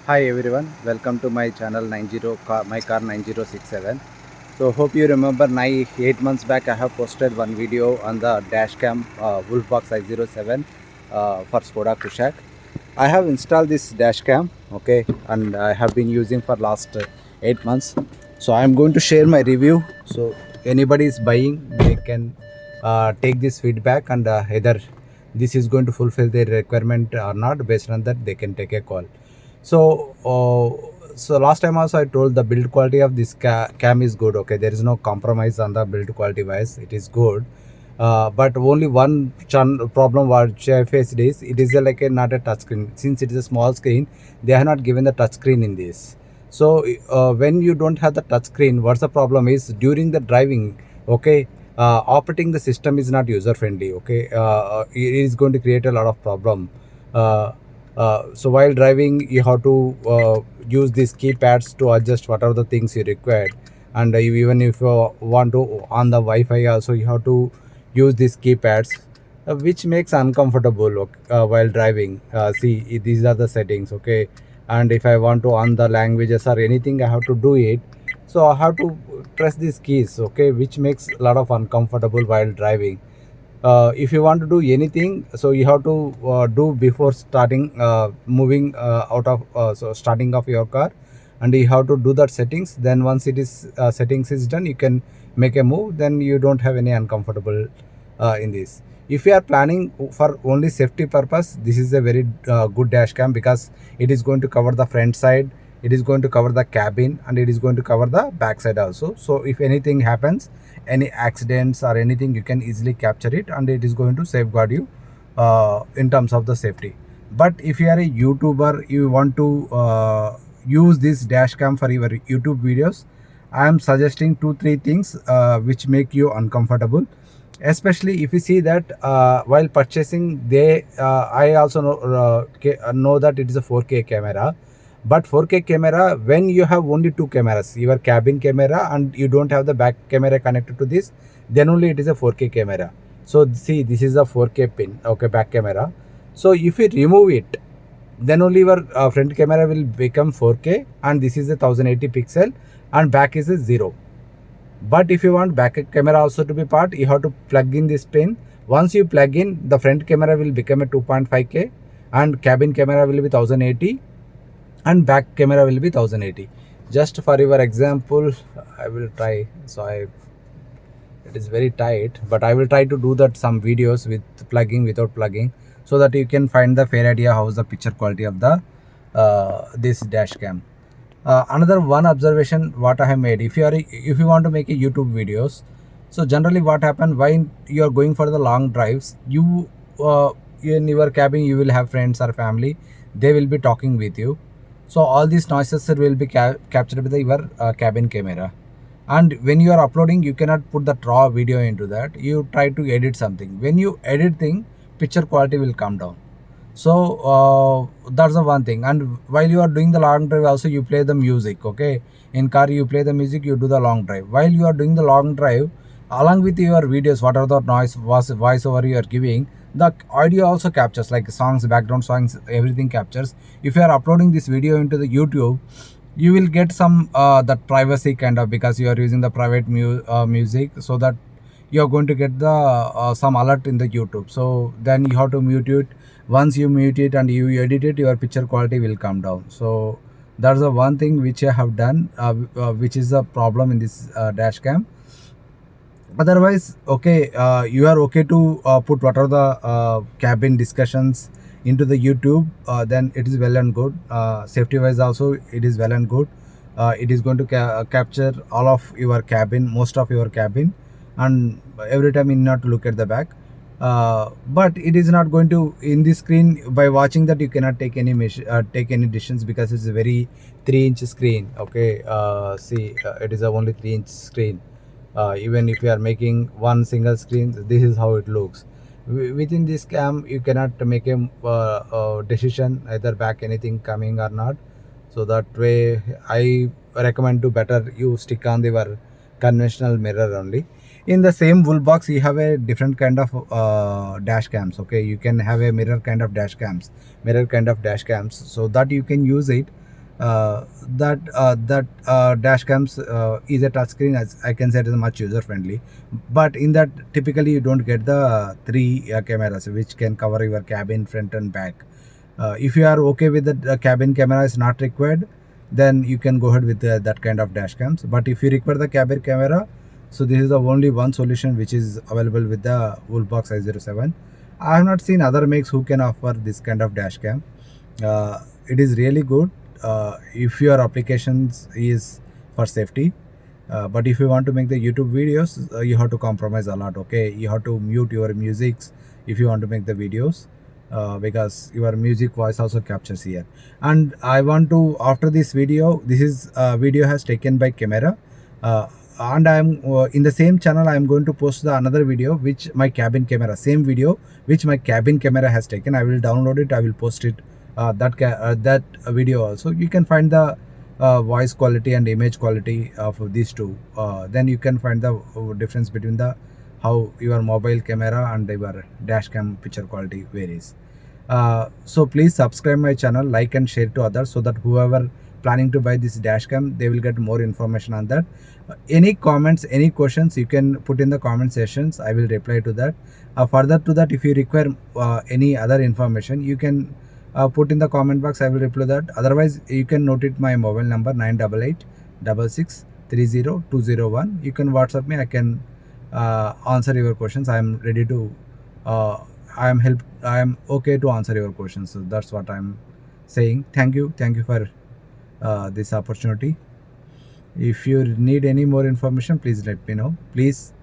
Hi everyone, welcome to my channel 9067. So hope you remember 8 months back I have posted one video on the Dashcam Wolfbox I07 for Skoda Kushaq. I have installed this Dashcam, okay, and I have been using for last 8 months. So I am going to share my review. So anybody is buying, they can take this feedback and either this is going to fulfill their requirement or not. Based on that, they can take a call. So last time also I told the build quality of this cam is good. Okay, there is no compromise on the build quality wise. It is good. But only one problem which I faced is it is like not a touch screen. Since it is a small screen, they have not given the touch screen in this. So when you don't have the touch screen, what's the problem is during the driving, okay, operating the system is not user friendly. Okay, it is going to create a lot of problem. Uh, so while driving, you have to use these keypads to adjust whatever the things you require, and even if you want to on the Wi-Fi also, you have to use these keypads, which makes uncomfortable while driving. See, these are the settings, okay, and if I want to on the languages or anything, I have to do it. So I have to press these keys, okay, which makes a lot of uncomfortable while driving. If you want to do anything, so you have to do before starting moving out of so starting of your car, and you have to do that settings. Then once it is settings is done, you can make a move. Then you don't have any uncomfortable in this. If you are planning for only safety purpose, this is a very good dash cam, because it is going to cover the front side, it is going to cover the cabin, and it is going to cover the back side also. So if anything happens, any accidents or anything, you can easily capture it, and it is going to safeguard you in terms of the safety. But if you are a YouTuber, you want to use this dash cam for your YouTube videos, I am suggesting 2-3 things which make you uncomfortable, especially if you see that while purchasing, they I also know that it is a 4K camera. But 4K camera, when you have only two cameras, your cabin camera and you don't have the back camera connected to this, then only it is a 4K camera. So see, this is a 4K pin, okay, back camera. So if you remove it, then only your front camera will become 4K, and this is a 1080 pixel, and back is a 0. But if you want back camera also to be part, you have to plug in this pin. Once you plug in, the front camera will become a 2.5K, and cabin camera will be 1080, and back camera will be 1080. Just for your example, I will try. It is very tight, but I will try to do that some videos with plugging, without plugging, so that you can find the fair idea how is the picture quality of the this dash cam. Another one observation what I have made, if you want to make a YouTube videos, so generally what happen, when you are going for the long drives, you in your cabin you will have friends or family, they will be talking with you. So all these noises will be captured by your cabin camera, and when you are uploading, you cannot put the raw video into that. You try to edit something. When you edit thing, picture quality will come down. So that's the one thing. And while you are doing the long drive also, you play the music, okay, in car you play the music, you do the long drive. While you are doing the long drive, along with your videos, whatever the voice over you are giving, the audio also captures, like songs, background songs, everything captures. If you are uploading this video into the YouTube, you will get some that privacy kind of, because you are using the private music, so that you are going to get the some alert in the YouTube. So then you have to mute it. Once you mute it and you edit it, your picture quality will come down. So that's the one thing which I have done, which is a problem in this dash cam. Otherwise, okay, you are okay to put what are the cabin discussions into the YouTube, then it is well and good. Safety wise also, it is well and good. It is going to capture all of your cabin, most of your cabin, and every time you need not to look at the back. But it is not going to, in this screen, by watching that you cannot take any take any decisions, because it's a very 3-inch screen, okay. See, it is a only 3-inch screen. Even if you are making one single screen, this is how it looks. Within this cam, you cannot make a decision either back anything coming or not. So that way, I recommend to better you stick on your conventional mirror only. In the same wool box, you have a different kind of dash cams, okay. You can have a mirror kind of dash cams, so that you can use it. That dash cams is a touchscreen, as I can say it is much user friendly. But in that, typically you don't get the three cameras which can cover your cabin front and back. If you are okay with the cabin camera is not required, then you can go ahead with that kind of dash cams. But if you require the cabin camera, so this is the only one solution which is available with the Wolfbox i07. I have not seen other makes who can offer this kind of dash cam. It is really good if your applications is for safety. But if you want to make the YouTube videos, you have to compromise a lot. Okay, you have to mute your musics if you want to make the videos, because your music voice also captures here. And I want to, after this video, this is video has taken by camera, and I'm in the same channel. I'm going to post the another video which my cabin camera, same video which my cabin camera has taken. I will download it, I will post it, that video also. You can find the voice quality and image quality of these two. Then you can find the difference between the how your mobile camera and your dash cam picture quality varies. So please subscribe my channel, like and share to others, so that whoever planning to buy this dash cam, they will get more information on that. Any comments, any questions, you can put in the comment sections. I will reply to that. Further to that, if you require any other information, you can put in the comment box. I will reply that. Otherwise, you can note it my mobile number 988 66 30 201. You can WhatsApp me. I can answer your questions. I am ready to. I am okay to answer your questions. So that's what I'm saying. Thank you for this opportunity. If you need any more information, please let me know. Please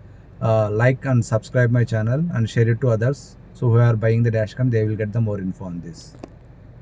like and subscribe my channel and share it to others. So who are buying the dashcam, they will get the more info on this.